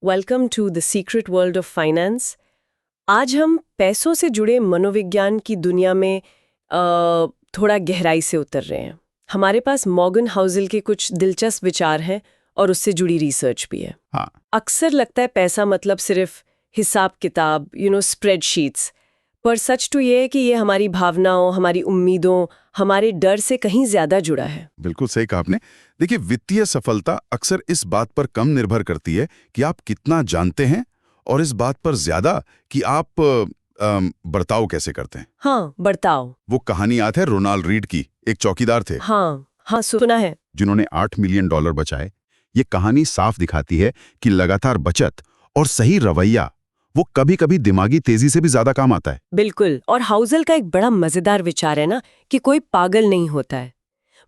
Welcome to the secret world of finance. आज हम पैसों से जुड़े मनोविज्ञान की दुनिया में थोड़ा गहराई से उतर रहे हैं। हमारे पास मॉर्गन हाउसेल के कुछ दिलचस्प विचार हैं और उससे जुड़ी रिसर्च भी है। हाँ। अक्सर लगता है पैसा मतलब सिर्फ हिसाब किताब, स्प्रेडशीट्स, पर सच तो ये है कि ये हमारी भावनाओं, हमारी उम्मीदों, हमारे डर से कहीं ज्यादा जुड़ा है। बिल्कुल सही कहा आपने। देखिए, वित्तीय सफलता अक्सर इस बात पर कम निर्भर करती है कि आप कितना जानते हैं और इस बात पर ज्यादा कि आप बर्ताव कैसे करते हैं। हाँ, बर्ताव। वो कहानी याद है रोनाल्ड रीड की, एक चौकीदार थे। हाँ, सुना है। जिन्होंने $8 मिलियन बचाए। ये कहानी साफ दिखाती है कि लगातार बचत और सही रवैया वो कभी-कभी दिमागी तेजी से भी ज्यादा काम आता है। बिल्कुल। और हाउसेल का एक बड़ा मजेदार विचार है ना कि कोई पागल नहीं होता है।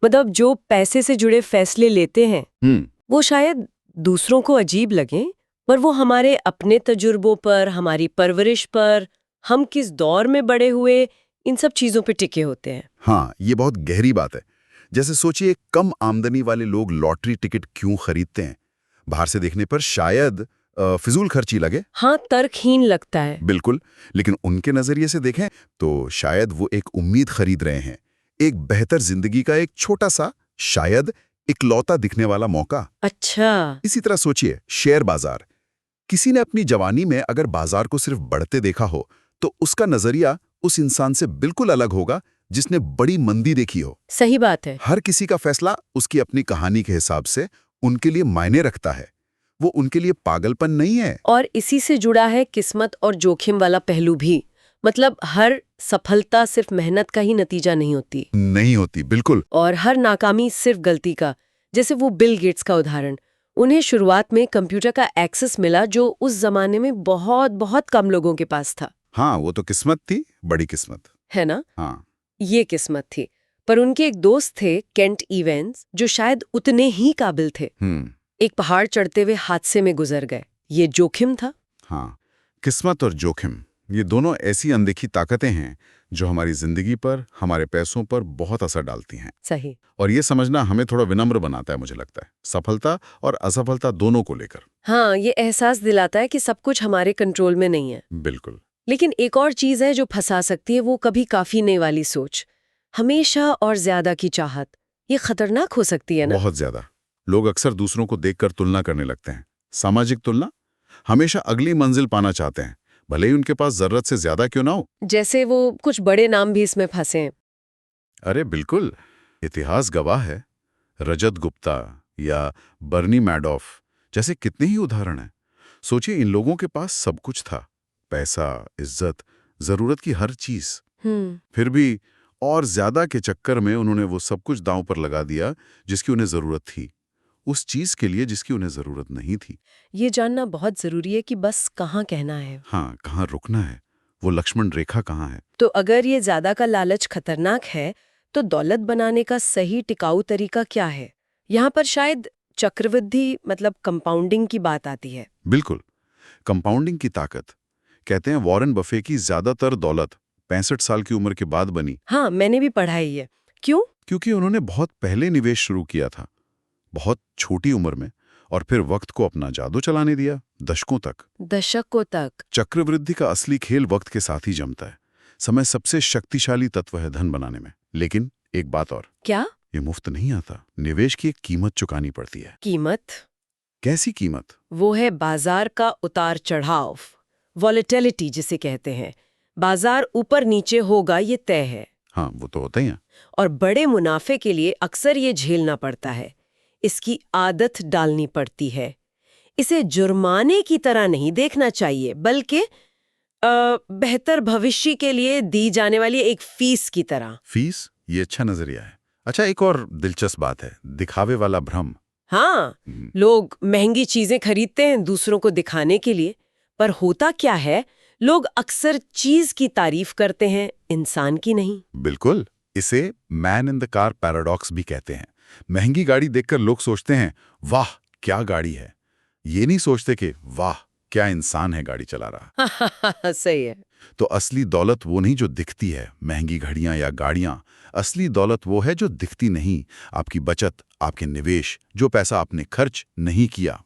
मतलब जो पैसे से जुड़े फैसले लेते हैं वो शायद दूसरों को अजीब लगे, पर वो हमारे अपने तजुर्बों पर, हमारी परवरिश पर, हम किस दौर में बड़े हुए, इन सब चीजों पे टिके होते हैं। हाँ, ये बहुत गहरी बात है। जैसे सोचिए, कम आमदनी वाले लोग लॉटरी टिकट क्यों खरीदते हैं? बाहर से देखने पर शायद फिजूल खर्ची लगे। हाँ, तर्कहीन लगता है। बिल्कुल, लेकिन उनके नजरिए से देखें तो शायद वो एक उम्मीद खरीद रहे हैं, एक बेहतर जिंदगी का एक छोटा सा, शायद इकलौता दिखने वाला मौका। अच्छा। इसी तरह सोचिए, शेयर बाजार। किसी ने अपनी जवानी में अगर बाजार को सिर्फ बढ़ते देखा हो तो उसका नजरिया उस इंसान से बिल्कुल अलग होगा जिसने बड़ी मंदी देखी हो। सही बात है। हर किसी का फैसला उसकी अपनी कहानी के हिसाब से उनके लिए मायने रखता है। वो उनके लिए पागलपन नहीं है। और इसी से जुड़ा है किस्मत और जोखिम वाला पहलू भी। मतलब हर सफलता सिर्फ मेहनत का ही नतीजा नहीं होती। बिल्कुल। और हर नाकामी सिर्फ गलती का। जैसे वो बिल गेट्स का उदाहरण, उन्हें शुरुआत में कंप्यूटर का एक्सेस मिला जो उस जमाने में बहुत बहुत कम लोगों के पास था। हाँ, वो तो किस्मत थी, बड़ी किस्मत है ना। हाँ। ये किस्मत थी। पर उनके एक दोस्त थे, केंट इवेंस, जो शायद उतने ही काबिल थे। एक पहाड़ चढ़ते हुए हादसे में गुजर गए। ये जोखिम था। हाँ, किस्मत और जोखिम, ये दोनों ऐसी अनदेखी ताकतें हैं जो हमारी जिंदगी पर, हमारे पैसों पर बहुत असर डालती हैं। सही। और ये समझना हमें थोड़ा विनम्र बनाता है, मुझे लगता है, सफलता और असफलता दोनों को लेकर। हाँ, ये एहसास दिलाता है कि सब कुछ हमारे कंट्रोल में नहीं है। बिल्कुल। लेकिन एक और चीज है जो फंसा सकती है, वो कभी काफी नहीं वाली सोच, हमेशा और ज्यादा की चाहत। ये खतरनाक हो सकती है ना। बहुत ज्यादा। लोग अक्सर दूसरों को देखकर तुलना करने लगते हैं। सामाजिक तुलना, हमेशा अगली मंजिल पाना चाहते हैं, भले ही उनके पास जरूरत से ज्यादा क्यों ना हो। जैसे वो कुछ बड़े नाम भी इसमें फंसे हैं। अरे बिल्कुल, इतिहास गवाह है। रजत गुप्ता या बर्नी मैडॉफ जैसे कितने ही उदाहरण हैं। सोचिए, इन लोगों के पास सब कुछ था, पैसा, इज्जत, जरूरत की हर चीज। फिर भी और ज्यादा के चक्कर में उन्होंने वो सब कुछ दांव पर लगा दिया जिसकी उन्हें जरूरत थी, उस चीज के लिए जिसकी उन्हें जरूरत नहीं थी। ये जानना बहुत जरूरी है कि बस कहाँ कहना है। हाँ, कहाँ रुकना है, वो लक्ष्मण रेखा कहाँ है। तो अगर ये ज्यादा का लालच खतरनाक है, तो दौलत बनाने का सही टिकाऊ तरीका क्या है? यहाँ पर शायद चक्रवृद्धि मतलब कंपाउंडिंग की बात आती है। बिल्कुल, कंपाउंडिंग की ताकत। कहते हैं वॉरेन बफे की ज्यादातर दौलत 65 साल की उम्र के बाद बनी। हाँ, मैंने भी पढ़ा है ये। क्यों? क्योंकि उन्होंने बहुत पहले निवेश शुरू किया था, बहुत छोटी उम्र में, और फिर वक्त को अपना जादू चलाने दिया, दशकों तक। चक्रवृद्धि का असली खेल वक्त के साथ ही जमता है। समय सबसे शक्तिशाली तत्व है धन बनाने में। लेकिन एक बात और। क्या? ये मुफ्त नहीं आता। निवेश की एक कीमत चुकानी पड़ती है। कीमत? कैसी कीमत? वो है बाजार का उतार चढ़ाव, वॉलेटिलिटी जिसे कहते हैं। बाजार ऊपर नीचे होगा, ये तय है। हाँ, वो तो होता ही है। और बड़े मुनाफे के लिए अक्सर ये झेलना पड़ता है, इसकी आदत डालनी पड़ती है। इसे जुर्माने की तरह नहीं देखना चाहिए, बल्कि बेहतर भविष्य के लिए दी जाने वाली एक फीस की तरह। फीस? ये अच्छा नजरिया है। अच्छा, एक और दिलचस्प बात है, दिखावे वाला भ्रम। हाँ, लोग महंगी चीजें खरीदते हैं दूसरों को दिखाने के लिए, पर होता क्या है, लोग अक्सर चीज की तारीफ करते हैं, इंसान की नहीं। बिल्कुल, इसे man in the car paradox भी कहते हैं। महंगी गाड़ी देखकर लोग सोचते हैं, वाह क्या गाड़ी है। ये नहीं सोचते कि वाह क्या इंसान है गाड़ी चला रहा। सही है। तो असली दौलत वो नहीं जो दिखती है, महंगी घड़ियां या गाड़ियां। असली दौलत वो है जो दिखती नहीं, आपकी बचत, आपके निवेश, जो पैसा आपने खर्च नहीं किया।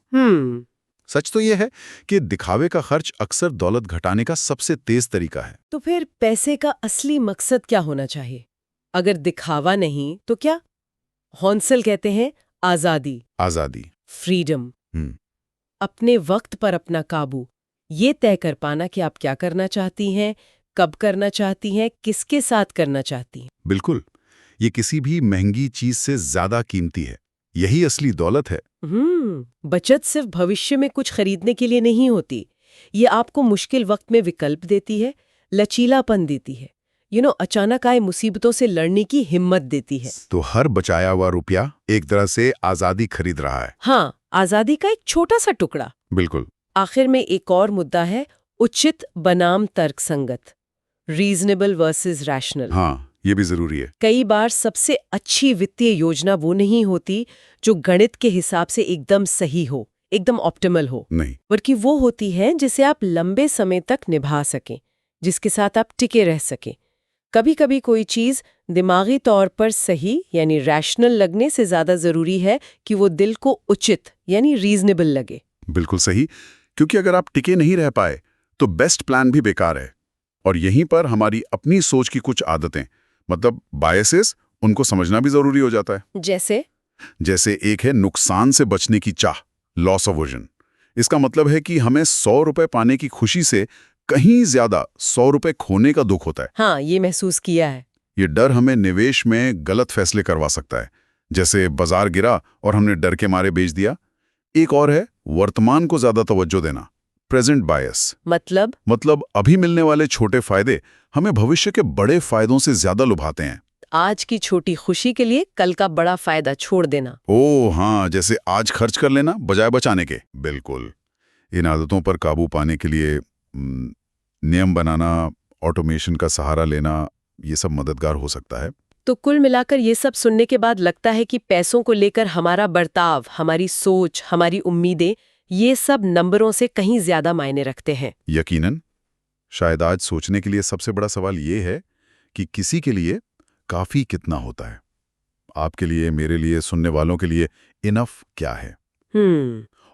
सच तो यह है कि दिखावे का खर्च अक्सर दौलत घटाने का सबसे तेज तरीका है। तो फिर पैसे का असली मकसद क्या होना चाहिए? अगर दिखावा नहीं तो क्या? हॉन्सल कहते हैं आजादी, आजादी। फ्रीडम, हम्म, अपने वक्त पर अपना काबू, ये तय कर पाना कि आप क्या करना चाहती हैं, कब करना चाहती हैं, किसके साथ करना चाहती हैं। बिल्कुल। ये किसी भी महंगी चीज से ज्यादा कीमती है। यही असली दौलत है। बचत सिर्फ भविष्य में कुछ खरीदने के लिए नहीं होती। ये आपको मुश्किल वक्त में विकल्प देती है, लचीलापन देती है, अचानक आए मुसीबतों से लड़ने की हिम्मत देती है। तो हर बचाया हुआ रुपया एक तरह से आजादी खरीद रहा है। हाँ, आजादी का एक छोटा सा टुकड़ा। बिल्कुल। आखिर में एक और मुद्दा है, उचित बनाम तर्कसंगत, रीजनेबल वर्सेस रैशनल। हाँ, ये भी जरूरी है। कई बार सबसे अच्छी वित्तीय योजना वो नहीं होती जो गणित के हिसाब से एकदम सही हो, एकदम ऑप्टिमल हो, नहीं, बल्कि वो होती है जिसे आप लंबे समय तक निभा सकें, जिसके साथ आप टिके रह सकें। कभी कभी कोई चीज दिमागी तौर पर सही यानी रैशनल लगने से ज्यादा जरूरी है कि वो दिल को उचित यानी रीजनेबल लगे। बिल्कुल सही। क्योंकि अगर आप टिके नहीं रह पाए तो बेस्ट प्लान भी बेकार है। और यहीं पर हमारी अपनी सोच की कुछ आदतें, मतलब बायसेस, उनको समझना भी जरूरी हो जाता है। जैसे एक है नुकसान से बचने की चाह, लॉस अवर्जन। इसका मतलब है कि हमें 100 रुपए पाने की खुशी से कहीं ज्यादा 100 रुपए खोने का दुख होता है। हाँ, ये महसूस किया है। ये डर हमें निवेश में गलत फैसले करवा सकता है, जैसे बाजार गिरा और हमने डर के मारे बेच दिया। एक और है वर्तमान को ज्यादा तवज्जो देना, प्रेजेंट बायस। मतलब अभी मिलने वाले छोटे फायदे हमें भविष्य के बड़े फायदों से ज्यादा लुभाते हैं। आज की छोटी खुशी के लिए कल का बड़ा फायदा छोड़ देना। ओह हाँ, जैसे आज खर्च कर लेना बजाय बचाने के। बिल्कुल। इन आदतों पर काबू पाने के लिए नियम बनाना, ऑटोमेशन का सहारा लेना, ये सब मददगार हो सकता है। तो कुल मिलाकर ये सब सुनने के बाद लगता है कि पैसों को लेकर हमारा बर्ताव, हमारी सोच, हमारी उम्मीदें, ये सब नंबरों से कहीं ज्यादा मायने रखते हैं। यकीनन। शायद आज सोचने के लिए सबसे बड़ा सवाल ये है कि किसी के लिए काफी कितना होता है। आपके लिए, मेरे लिए, सुनने वालों के लिए इनफ क्या है?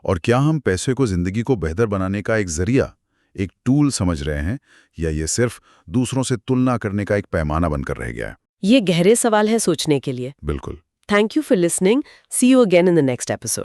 और क्या हम पैसे को जिंदगी को बेहतर बनाने का एक जरिया, एक टूल समझ रहे हैं, या ये सिर्फ दूसरों से तुलना करने का एक पैमाना बनकर रह गया है? ये गहरे सवाल है सोचने के लिए। बिल्कुल। Thank you for listening. See you again in the next episode.